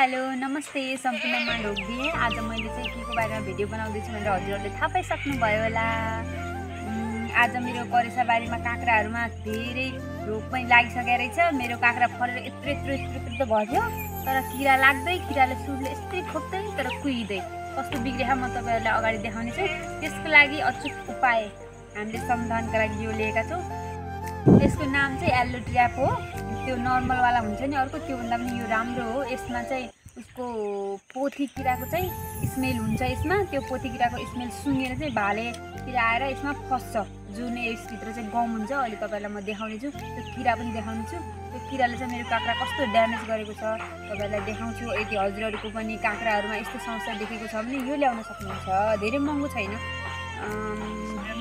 Hello नमस्ते सम्पूर्णमा ढोग्दिए। आज मैले चाहिँ केको बारेमा भिडियो बनाउँदैछु भनेर हजुरहरूले थाहा पाइसक्नुभयो होला। आज मेरो करेसाबारीमा काँक्राहरूमा धेरै रोग पनि लागिसकेको रहेछ। मेरो काँक्रा फलेर यत्रो भयो, तर किरा लाग्दै किराले सुरले यस्तै खोप्दै तर कुहिँदै कस्तो बिग्रेछ म तपाईहरुलाई अगाडि देखाउने छु। त्यसको लागि अचूक उपाय हामीले समाधानका लागि यो लिएका छौं। यसको नाम चाहिँ येल्लो ट्र्याप हो। त्यो नर्मल वाला हुन्छ नि अर्को, त्यो भन्दा पनि यो राम्रो हो। यसमा चाहिँ उसको पोथी किराको चाहिँ स्मेल हुन्छ। यसमा त्यो पोथी किराको स्मेल सुँगेर चाहिँ भाले किरा आएर यसमा फस्छ, जुन यसभित्र चाहिँ गम हुन्छ। अहिले तपाईहरुलाई म देखाउने छु, त्यो किरा पनि देखाउने छु। त्यो किराले चाहिँ मेरो काँक्रा कस्तो ड्यामेज गरेको छ तपाईहरुलाई देखाउँछु। यदि हजुरहरुको पनि काँक्राहरुमा यस्तो समस्या देखेको छ भने यो ल्याउन सक्नुहुन्छ। धेरै महँगो छैन,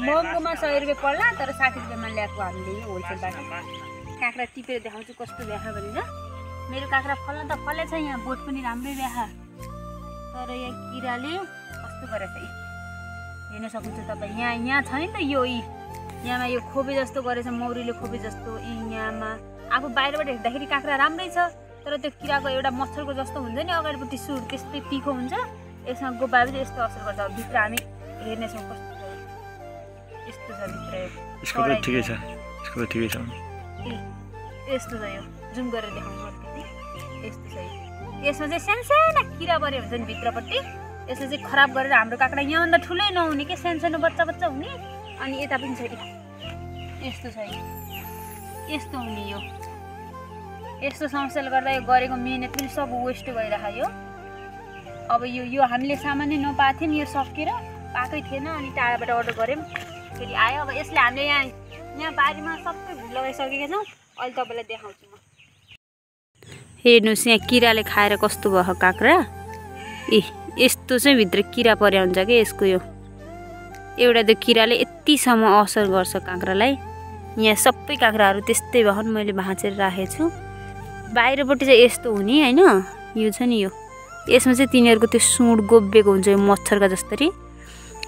महँगोमा 100 रुपैयाँ पर्ला, तर 60 रुपैयाँमा ल्याएको हामीले यो होलसेलबाट। काँक्रा टिपेर देखाउँछु कस्तो देखा भनेर। मेरो काँक्रा फल्न त फलेछ, यहाँ बोट पनि राम्रै देखा, तर यहाँ किराले कस्तो गरेछ हेर्न सक्नुहुन्छ तपाईँ। यहाँ छ नि त यो यहाँमा यो खोपे जस्तो गरेछ, मौरीले खोपे जस्तो। यहाँमा आफू बाहिरबाट हेर्दाखेरि काँक्रा राम्रै छ, तर त्यो किराको एउटा मच्छरको जस्तो हुन्छ नि अगाडिपट्टि सुर, त्यस्तै तिखो हुन्छ। यसमा गोबाले चाहिँ यस्तो असर गर्छ। भित्र हामी हेर्नेछौँ कस्तो छ। यस्तो छ भित्र, यसको त ठिकै छ, यसको त ठिकै छ। यस्तो छ, यो जुम गरेर देखाउनु अलिकति। यस्तो छ, यसमा चाहिँ सानो किरा पऱ्यो हुन्छ नि भित्रपट्टि। यसले चाहिँ खराब गरेर हाम्रो काँक्रा यहाँभन्दा ठुलै नहुने के, सानो बच्चा हुने। अनि यता पनि छ, यस्तो छ, यस्तो हुने। यो यस्तो समस्याले गर्दा यो गरेको मेहनत पनि सब वेस्ट भइरहेको यो। अब यो हामीले सामान्य नपाएको थियौँ, यो सकेर पाएकै थिएन। अनि टाढाबाट अर्डर गऱ्यौँ, फेरि आयो। अब यसले हामीले यहाँ बारीमा सबै लगाइसकेका छौँ। अहिले तपाईँलाई देखाउँछु म। हेर्नुहोस् यहाँ किराले खाएर कस्तो भयो काँक्रा। यस्तो चाहिँ भित्र किरा पर्या हुन्छ कि यसको। यो एउटा त्यो किराले यतिसम्म असर गर्छ काँक्रालाई। यहाँ सबै काँक्राहरू त्यस्तै भयो, मैले भाँचेर राखेको छु। बाहिरपट्टि चाहिँ यस्तो हुने होइन, यो छ नि यो। यसमा चाहिँ तिनीहरूको त्यो सुँड गोब्बेको हुन्छ, यो मच्छरका जस्तरी।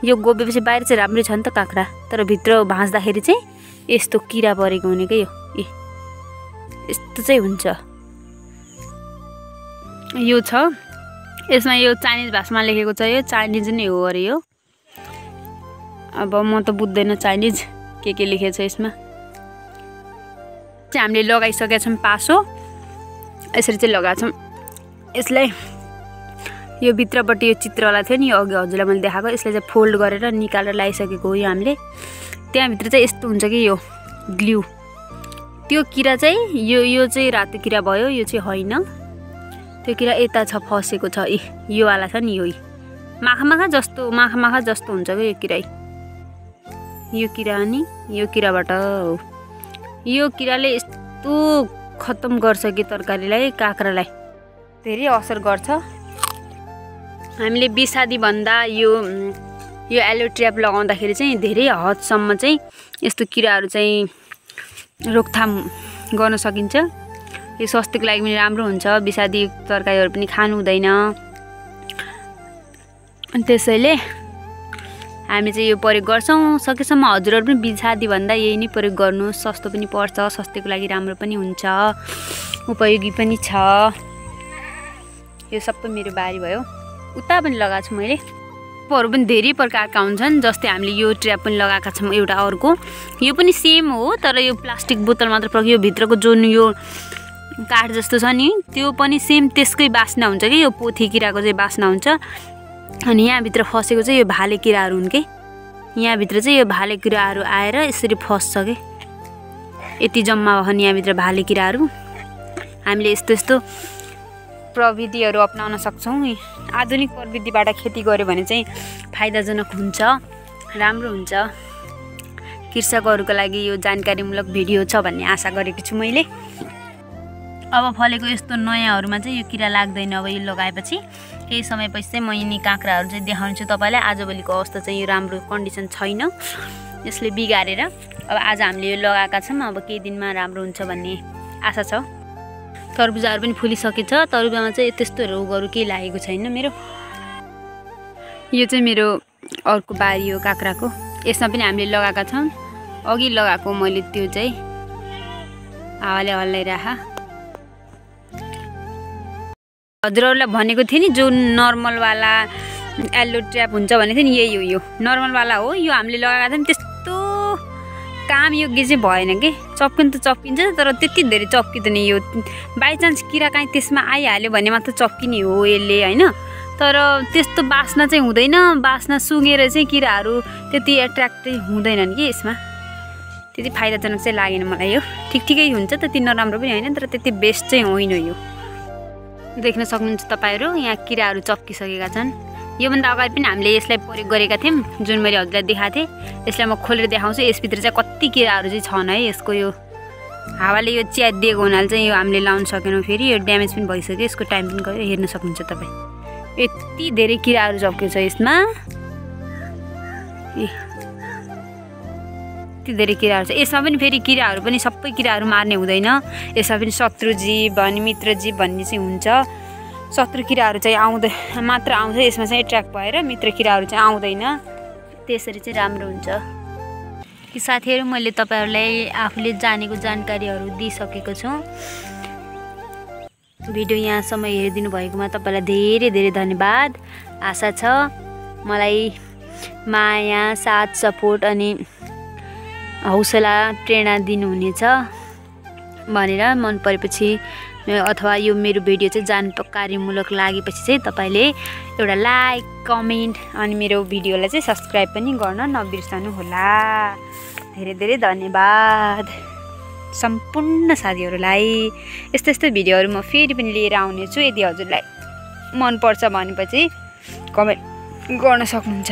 यो गोब्बेपछि बाहिर चाहिँ राम्रै छ नि त काँक्रा, तर भित्र भाँच्दाखेरि चाहिँ यस्तो किरा परेको हुने क्या। यो यस्तो चाहिँ हुन्छ। यो छ, यसमा यो चाइनिज भाषामा लेखेको छ, यो चाइनिज नै हो अरे यो। अब म त बुझ्दैन चाइनिज के लेखेको छ यसमा। चाहिँ हामीले लगाइसकेका छौँ पासो, यसरी चाहिँ लगाएको छौँ यसलाई। यो भित्रपट्टि यो चित्रवाला थियो नि, यो अघि हजुरलाई मैले देखाएको, यसलाई चाहिँ फोल्ड गरेर निकालेर लगाइसकेको हो यो हामीले। त्यहाँभित्र चाहिँ यस्तो हुन्छ कि यो ग्लु, त्यो किरा चाहिँ यो चाहिँ रातो किरा भयो, यो चाहिँ होइन। त्यो किरा यता छ, फसेको छ। यो वाला छ नि, यो माखा जस्तो हुन्छ कि यो किरा। यो किरा अनि यो किराबाट हो। यो किराले यस्तो खत्तम गर्छ कि तरकारीलाई, काँक्रालाई धेरै असर गर्छ। हामीले बिसादी भन्दा यो येल्लो ट्र्याप लगाउँदाखेरि चाहिँ धेरै हदसम्म चाहिँ यस्तो किराहरू चाहिँ रोकथाम गर्न सकिन्छ। यो स्वास्थ्यको लागि पनि राम्रो हुन्छ। बिसादी तरकारीहरू पनि खानु हुँदैन। अनि त्यसैले हामी चाहिँ यो प्रयोग गर्छौँ। सकेसम्म हजुरहरू पनि बिसादी भन्दा यही नै प्रयोग गर्नु, सस्तो पनि पर्छ, स्वास्थ्यको लागि राम्रो पनि हुन्छ, उपयोगी पनि छ। यो सबै मेरो बारी भयो, उता पनि लगाएको छु मैले। अरू पनि धेरै प्रकारका हुन्छन्, जस्तै हामीले यो ट्र्याप पनि लगाएका छौँ एउटा अर्को। यो पनि सेम हो, तर यो प्लास्टिक बोतल मात्र प्रयोग। यो भित्रको जुन यो काठ जस्तो छ नि, त्यो पनि सेम त्यसकै बास्ना हुन्छ कि, यो पोथी किराको चाहिँ बास्ना हुन्छ। अनि यहाँभित्र फसेको चाहिँ यो भाले किराहरू हुन् कि। यहाँभित्र चाहिँ यो भाले किराहरू आएर यसरी फस्छ कि, यति जम्मा भयो नि यहाँभित्र भाले किराहरू। हामीले यस्तो प्रविधिहरू अपनाउन सक्छौँ। आधुनिक प्रविधिबाट खेती गऱ्यो भने चाहिँ फाइदाजनक हुन्छ, राम्रो हुन्छ। कृषकहरूको लागि यो जानकारीमूलक भिडियो छ भन्ने आशा गरेको छु मैले। अब फलेको यस्तो नयाँहरूमा चाहिँ यो किरा लाग्दैन। अब यो लगाएपछि केही समयपछि चाहिँ म यिनी काँक्राहरू चाहिँ देखाउँछु तपाईँलाई। आजभोलिको अवस्था चाहिँ यो राम्रो कन्डिसन छैन, यसले बिगारेर। अब आज हामीले यो लगाएका छौँ, अब केही दिनमा राम्रो हुन्छ भन्ने आशा छ। तरबुजाहरू पनि फुलिसकेछ। तरबुजामा चाहिँ त्यस्तो रोगहरू केही लागेको छैन मेरो। यो चाहिँ मेरो अर्को बारी हो काँक्राको, यसमा पनि हामीले लगाएका छौँ। अघि लगाएको मैले त्यो चाहिँ हावाले हल्लाइराख। हजुरहरूलाई भनेको थिएँ नि जो नर्मलवाला एल्लो ट्र्याप हुन्छ भनेको थिएँ नि, यही हो। यो नर्मलवाला हो। यो हामीले लगाएको थियौँ त्यस्तो काम योग्य चाहिँ भएन कि। चप्किन त चप्किन्छ तर त्यति धेरै चप्किँदैन। यो बाइचान्स किरा काहीँ त्यसमा आइहाल्यो भने मात्र चप्किने हो यसले होइन। तर त्यस्तो बास्ना चाहिँ हुँदैन। बास्ना सुँगेर चाहिँ किराहरू त्यति एट्र्याक्ट हुँदैनन् कि यसमा। त्यति फाइदाजनक चाहिँ लागेन मलाई यो। ठिकै हुन्छ, त्यति नराम्रो पनि होइन, तर त्यति बेस्ट चाहिँ होइन यो। देख्न सक्नुहुन्छ तपाईँहरू, यहाँ किराहरू चप्किसकेका छन्। योभन्दा अगाडि पनि हामीले यसलाई प्रयोग गरेका थियौँ, जुन मैले हजुरलाई देखाएको थिएँ। यसलाई म खोलेर देखाउँछु। यसभित्र चाहिँ कति किराहरू चाहिँ छन् है। यसको यो हावाले यो च्यातिदिएको हुनाले चाहिँ यो हामीले लाउन सकेनौँ। फेरि यो ड्यामेज पनि भइसक्यो। यसको टाइम पनि गयो। हेर्न सक्नुहुन्छ तपाईँ, यति धेरै किराहरू चप्केको छ यसमा। यति धेरै किराहरू छ यसमा पनि। फेरि किराहरू पनि सबै किराहरू मार्ने हुँदैन। यसमा पनि शत्रुजीव अनि मित्रजीव भन्ने चाहिँ हुन्छ। शत्रु किराहरू चाहिँ मात्र आउँछ यसमा चाहिँ एट्र्याक्ट भएर, मित्र किराहरू चाहिँ आउँदैन। त्यसरी चाहिँ राम्रो हुन्छ। कि साथीहरू, मैले तपाईँहरूलाई आफूले जानेको जानकारीहरू दिइसकेको छु। भिडियो यहाँसम्म हेरिदिनु भएकोमा तपाईँलाई धेरै धेरै धन्यवाद। आशा छ मलाई माया, साथ, सपोर्ट अनि हौसला, प्रेरणा दिनुहुनेछ भनेर। मन परेपछि अथवा यो मेरो भिडियो चाहिँ जानकारीमूलक लागेपछि चाहिँ तपाईँले एउटा लाइक, कमेन्ट अनि मेरो भिडियोलाई चाहिँ सब्सक्राइब पनि गर्न नबिर्सनु होला। धेरै धेरै धन्यवाद सम्पूर्ण साथीहरूलाई। यस्तो भिडियोहरू म फेरि पनि लिएर आउनेछु। यदि हजुरलाई मनपर्छ भनेपछि कमेन्ट गर्न सक्नुहुन्छ।